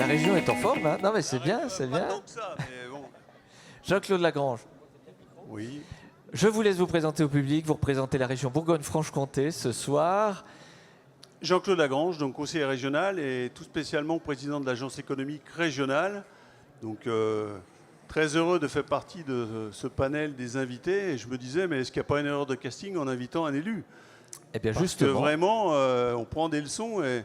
région est en forme, hein. Non mais c'est bien, c'est bien. Pas tant que ça, mais bon. Jean-Claude Lagrange, Oui. je vous laisse vous présenter au public, vous représentez la région Bourgogne-Franche-Comté ce soir. Jean-Claude Lagrange, donc conseiller régional et tout spécialement président de l'agence économique régionale. Donc très heureux de faire partie de ce panel des invités. Et je me disais, mais est-ce qu'il n'y a pas une erreur de casting en invitant un élu? Eh bien Parce justement, que vraiment, on prend des leçons et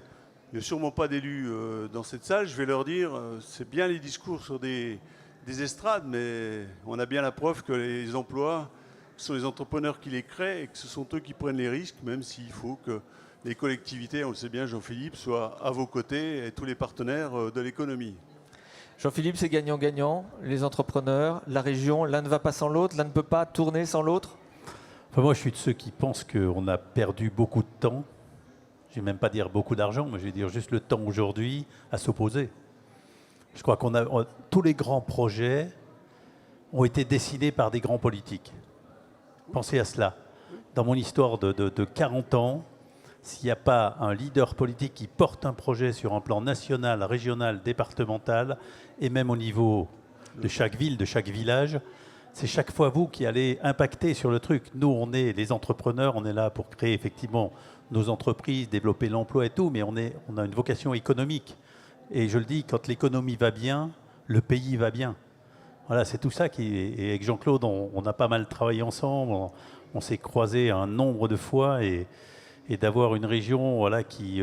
il n'y a sûrement pas d'élus dans cette salle. Je vais leur dire, c'est bien les discours sur des estrades, mais on a bien la preuve que les emplois, ce sont les entrepreneurs qui les créent et que ce sont eux qui prennent les risques, même s'il faut que les collectivités, on le sait bien Jean-Philippe, soient à vos côtés et tous les partenaires de l'économie. Jean-Philippe, c'est gagnant-gagnant. Les entrepreneurs, la région, l'un ne va pas sans l'autre, l'un ne peut pas tourner sans l'autre. Enfin, moi, je suis de ceux qui pensent qu'on a perdu beaucoup de temps. Je ne vais même pas dire beaucoup d'argent, mais je vais dire juste le temps aujourd'hui à s'opposer. Je crois tous les grands projets ont été dessinés par des grands politiques. Pensez à cela. Dans mon histoire de 40 ans, s'il n'y a pas un leader politique qui porte un projet sur un plan national, régional, départemental, et même au niveau de chaque ville, de chaque village, c'est chaque fois vous qui allez impacter sur le truc. Nous, on est les entrepreneurs, on est là pour créer effectivement nos entreprises, développer l'emploi et tout, mais on a une vocation économique. Et je le dis, quand l'économie va bien, le pays va bien. Voilà, c'est tout ça et avec Jean-Claude, on a pas mal travaillé ensemble, on s'est croisés un nombre de fois et d'avoir une région voilà, qui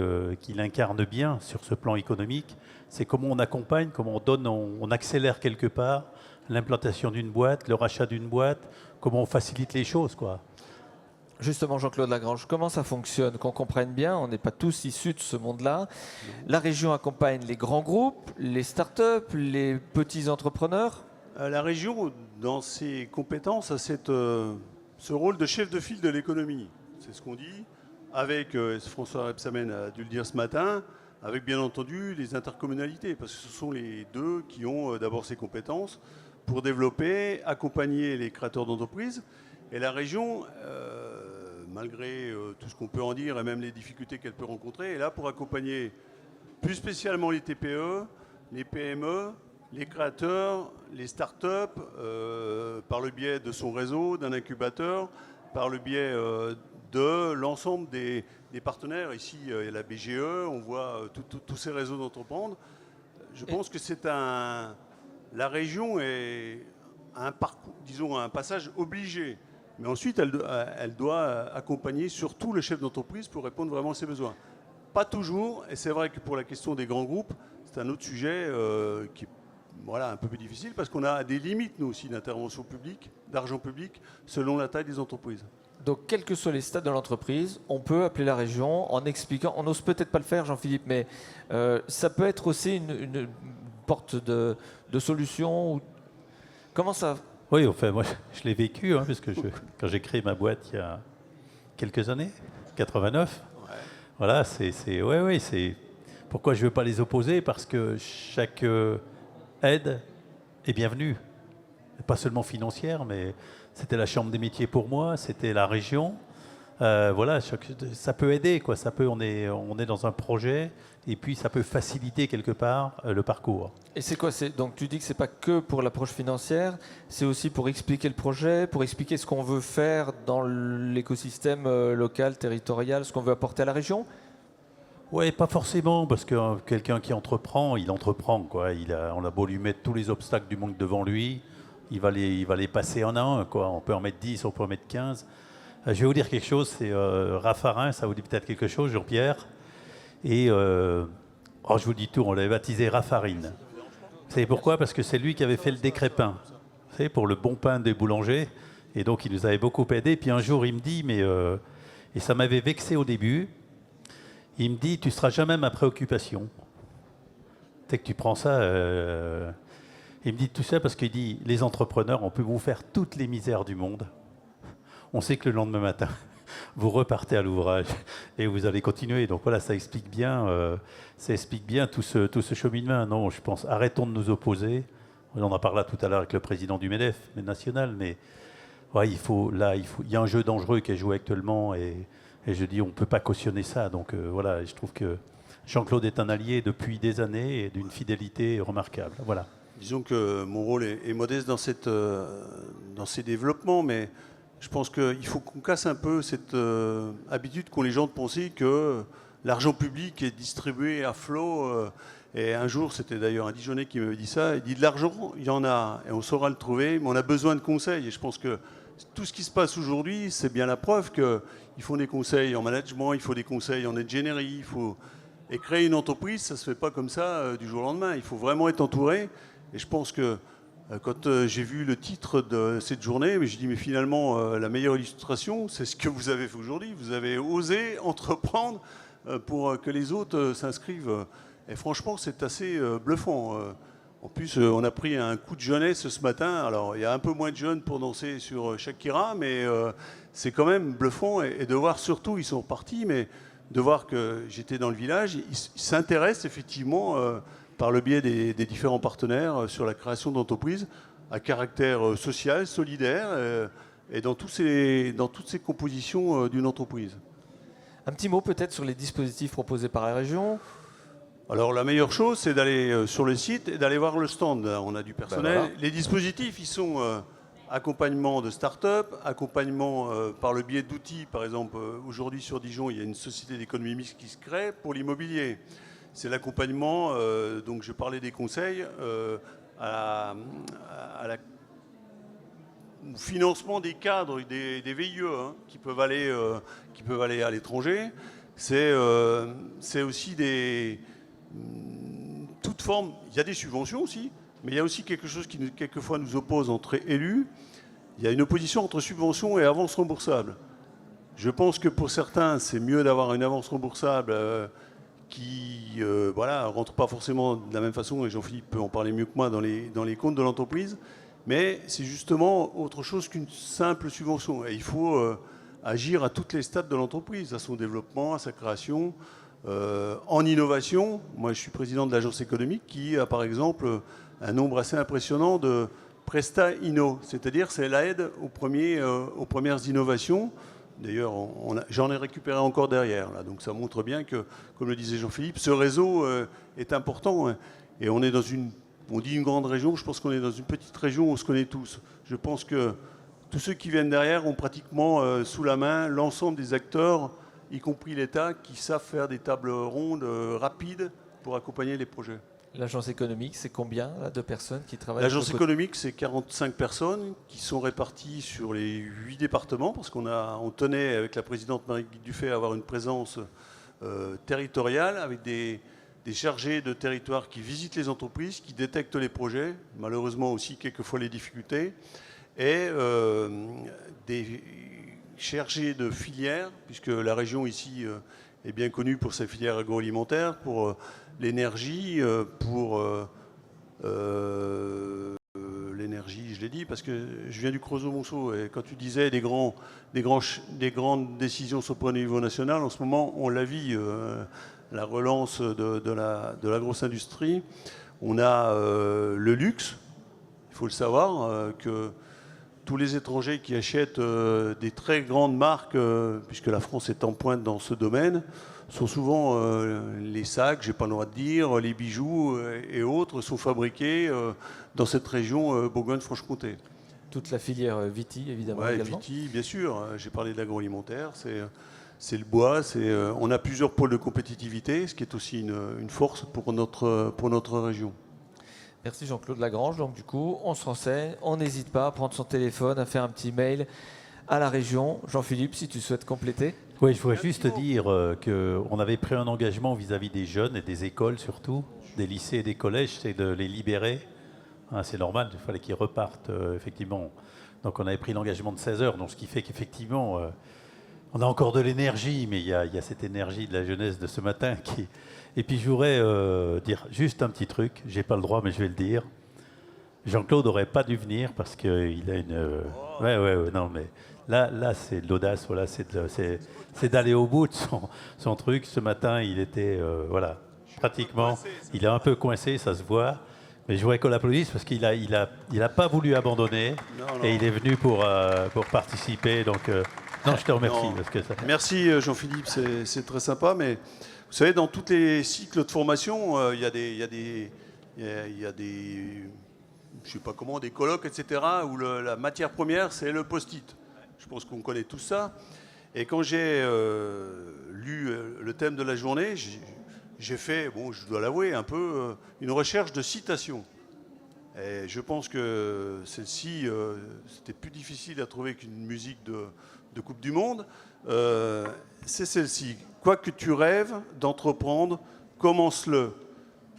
l'incarne bien sur ce plan économique, c'est comment on accompagne, comment on donne, on accélère quelque part l'implantation d'une boîte, le rachat d'une boîte, comment on facilite les choses, quoi. Justement, Jean-Claude Lagrange, comment ça fonctionne? Qu'on comprenne bien, on n'est pas tous issus de ce monde-là. La région accompagne les grands groupes, les start-up, les petits entrepreneurs. La région, dans ses compétences, a ce rôle de chef de file de l'économie. C'est ce qu'on dit, avec, François Rebsamen a dû le dire ce matin, avec bien entendu les intercommunalités, parce que ce sont les deux qui ont d'abord ces compétences pour développer, accompagner les créateurs d'entreprises. Et la région, malgré tout ce qu'on peut en dire et même les difficultés qu'elle peut rencontrer, est là pour accompagner plus spécialement les TPE, les PME, les créateurs, les start-up, par le biais de son réseau, d'un incubateur, par le biais de l'ensemble des partenaires. Ici, il y a la BGE, on voit tous ces réseaux d'entreprendre. Je pense que la région est un parcours, disons un passage obligé. Mais ensuite, elle doit accompagner surtout le chef d'entreprise pour répondre vraiment à ses besoins. Pas toujours, et c'est vrai que pour la question des grands groupes, c'est un autre sujet qui est un peu plus difficile parce qu'on a des limites, nous aussi, d'intervention publique, d'argent public, selon la taille des entreprises. Donc, quels que soient les stades de l'entreprise, on peut appeler la région en expliquant, on n'ose peut-être pas le faire, Jean-Philippe, mais ça peut être aussi une porte de solution. Comment ça? Oui, enfin, moi, je l'ai vécu, hein, parce que quand j'ai créé ma boîte il y a quelques années, 89, voilà, c'est pourquoi je ne veux pas les opposer, parce que chaque aide est bienvenue, pas seulement financière, mais c'était la Chambre des métiers pour moi, c'était la région. Voilà, ça peut aider, quoi. On est dans un projet et puis ça peut faciliter quelque part le parcours. Et c'est quoi? Donc tu dis que c'est pas que pour l'approche financière, c'est aussi pour expliquer le projet, pour expliquer ce qu'on veut faire dans l'écosystème local, territorial, ce qu'on veut apporter à la région? Oui, pas forcément, parce que quelqu'un qui entreprend, il entreprend, quoi. On a beau lui mettre tous les obstacles du monde devant lui, il va les passer un à un, quoi. On peut en mettre 10, on peut en mettre 15. Je vais vous dire quelque chose, c'est Raffarin, ça vous dit peut-être quelque chose, Jean-Pierre. Et je vous dis tout, on l'avait baptisé Raffarine. Vous savez pourquoi? Parce que c'est lui qui avait fait le décret pain, vous savez, pour le bon pain des boulangers. Et donc il nous avait beaucoup aidé. Puis un jour il me dit, et ça m'avait vexé au début, il me dit, tu ne seras jamais ma préoccupation. Tu sais que tu prends ça... Il me dit tout ça parce qu'il dit, les entrepreneurs, on peut vous faire toutes les misères du monde. On sait que le lendemain matin, vous repartez à l'ouvrage et vous allez continuer. Donc voilà, ça explique bien tout ce cheminement. Non, je pense, arrêtons de nous opposer. On en a parlé tout à l'heure avec le président du MEDEF, national, mais ouais, il y a un jeu dangereux qui est joué actuellement et je dis, on ne peut pas cautionner ça. Donc voilà, je trouve que Jean-Claude est un allié depuis des années et d'une fidélité remarquable. Voilà. Disons que mon rôle est modeste dans ces développements, mais je pense qu'il faut qu'on casse un peu cette habitude qu'ont les gens de penser que l'argent public est distribué à flot. Et un jour, c'était d'ailleurs un Dijonais qui m'avait dit ça, il dit de l'argent, il y en a, et on saura le trouver, mais on a besoin de conseils. Et je pense que tout ce qui se passe aujourd'hui, c'est bien la preuve qu'il faut des conseils en management, il faut des conseils en ingénierie, Et créer une entreprise, ça ne se fait pas comme ça du jour au lendemain. Il faut vraiment être entouré. Et je pense que quand j'ai vu le titre de cette journée, je dis mais finalement la meilleure illustration, c'est ce que vous avez fait aujourd'hui. Vous avez osé entreprendre pour que les autres s'inscrivent. Et franchement, c'est assez bluffant. En plus, on a pris un coup de jeunesse ce matin. Alors, il y a un peu moins de jeunes pour danser sur Shakira, mais c'est quand même bluffant. Et de voir surtout, ils sont repartis, mais de voir que j'étais dans le village, ils s'intéressent effectivement par le biais des différents partenaires sur la création d'entreprises à caractère social, solidaire et dans toutes ces compositions d'une entreprise. Un petit mot peut-être sur les dispositifs proposés par la région. Alors la meilleure chose, c'est d'aller sur le site et d'aller voir le stand. On a du personnel. Ben voilà. Les dispositifs, ils sont accompagnement de start-up, accompagnement par le biais d'outils. Par exemple, aujourd'hui sur Dijon, il y a une société d'économie mixte qui se crée pour l'immobilier. C'est l'accompagnement, donc je parlais des conseils, au financement des cadres, des VIE qui peuvent aller à l'étranger. C'est aussi toute forme. Il y a des subventions aussi, mais il y a aussi quelque chose qui quelquefois nous oppose entre élus. Il y a une opposition entre subventions et avances remboursables. Je pense que pour certains, c'est mieux d'avoir une avance remboursable qui rentre pas forcément de la même façon, et Jean-Philippe peut en parler mieux que moi, dans les comptes de l'entreprise, mais c'est justement autre chose qu'une simple subvention. Et il faut agir à toutes les stades de l'entreprise, à son développement, à sa création, en innovation. Moi, je suis président de l'agence économique qui a, par exemple, un nombre assez impressionnant de Presta Inno, c'est-à-dire c'est l'aide aux premières innovations. D'ailleurs, j'en ai récupéré encore derrière. Là. Donc ça montre bien que, comme le disait Jean-Philippe, ce réseau est important. Hein. Et on est on dit une grande région, je pense qu'on est dans une petite région où on se connaît tous. Je pense que tous ceux qui viennent derrière ont pratiquement sous la main l'ensemble des acteurs, y compris l'État, qui savent faire des tables rondes rapides pour accompagner les projets. L'agence économique, c'est combien là, de personnes qui travaillent? L'agence économique, c'est 45 personnes qui sont réparties sur les 8 départements, parce on tenait, avec la présidente Marie-Guy Dufay, à avoir une présence territoriale, avec des chargés de territoire qui visitent les entreprises, qui détectent les projets, malheureusement aussi quelquefois les difficultés, et des chargés de filières, puisque la région ici est bien connue pour sa filière agroalimentaire, pour l'énergie, pour l'énergie, je l'ai dit, parce que je viens du Creusot-Monceau, et quand tu disais des grandes décisions sont prises au niveau national, en ce moment, on la vit, la relance de la grosse industrie. On a le luxe, il faut le savoir, que tous les étrangers qui achètent des très grandes marques, puisque la France est en pointe dans ce domaine, sont souvent les sacs, j'ai pas le droit de dire, les bijoux et autres sont fabriqués dans cette région Bourgogne-Franche-Comté. Toute la filière Viti, évidemment, Ouais, également. Viti, bien sûr. J'ai parlé de l'agroalimentaire, c'est le bois. On a plusieurs pôles de compétitivité, ce qui est aussi une force pour notre région. Merci Jean-Claude Lagrange. Donc du coup, on se renseigne, on n'hésite pas à prendre son téléphone, à faire un petit mail à la région. Jean-Philippe, si tu souhaites compléter. Oui, je voudrais juste dire qu'on avait pris un engagement vis-à-vis des jeunes et des écoles surtout, des lycées et des collèges, c'est de les libérer. Hein, c'est normal, il fallait qu'ils repartent, effectivement. Donc on avait pris l'engagement de 16 heures, donc ce qui fait qu'effectivement, on a encore de l'énergie, mais il y a cette énergie de la jeunesse de ce matin qui... Et puis je voudrais dire juste un petit truc, j'ai pas le droit, mais je vais le dire. Jean-Claude n'aurait pas dû venir parce qu'il a une... Ouais, non, mais là c'est de l'audace, voilà, c'est d'aller au bout de son truc. Ce matin, il était, pratiquement, il est un peu coincé, ça se voit. Mais je voudrais qu'on l'applaudisse parce qu'il a pas voulu abandonner et il est venu pour participer. Donc, non, je te remercie. Non. Parce que ça... Merci Jean-Philippe, c'est très sympa, mais Vous savez, dans tous les cycles de formation, il y a des, je sais pas comment, des colloques, etc., où la matière première, c'est le post-it. Je pense qu'on connaît tout ça. Et quand j'ai lu le thème de la journée, j'ai fait, bon, je dois l'avouer, un peu une recherche de citations. Et je pense que celle-ci, c'était plus difficile à trouver qu'une musique de Coupe du Monde. C'est celle-ci. Quoi que tu rêves d'entreprendre, commence-le.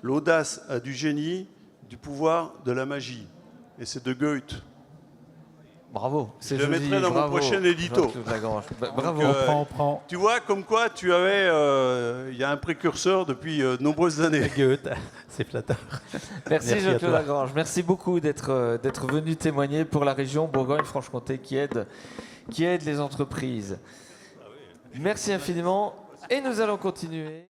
L'audace a du génie, du pouvoir, de la magie. Et c'est de Goethe. Bravo. Je le mettrai dans mon prochain édito. Jean-Claude Lagrange. Bravo. On prend. Tu vois, comme quoi tu avais, il y a un précurseur depuis de nombreuses années. Goethe, c'est flatteur. Merci à Jean-Claude toi. Lagrange. Merci beaucoup d'être venu témoigner pour la région Bourgogne-Franche-Comté qui aide les entreprises. Merci infiniment et nous allons continuer.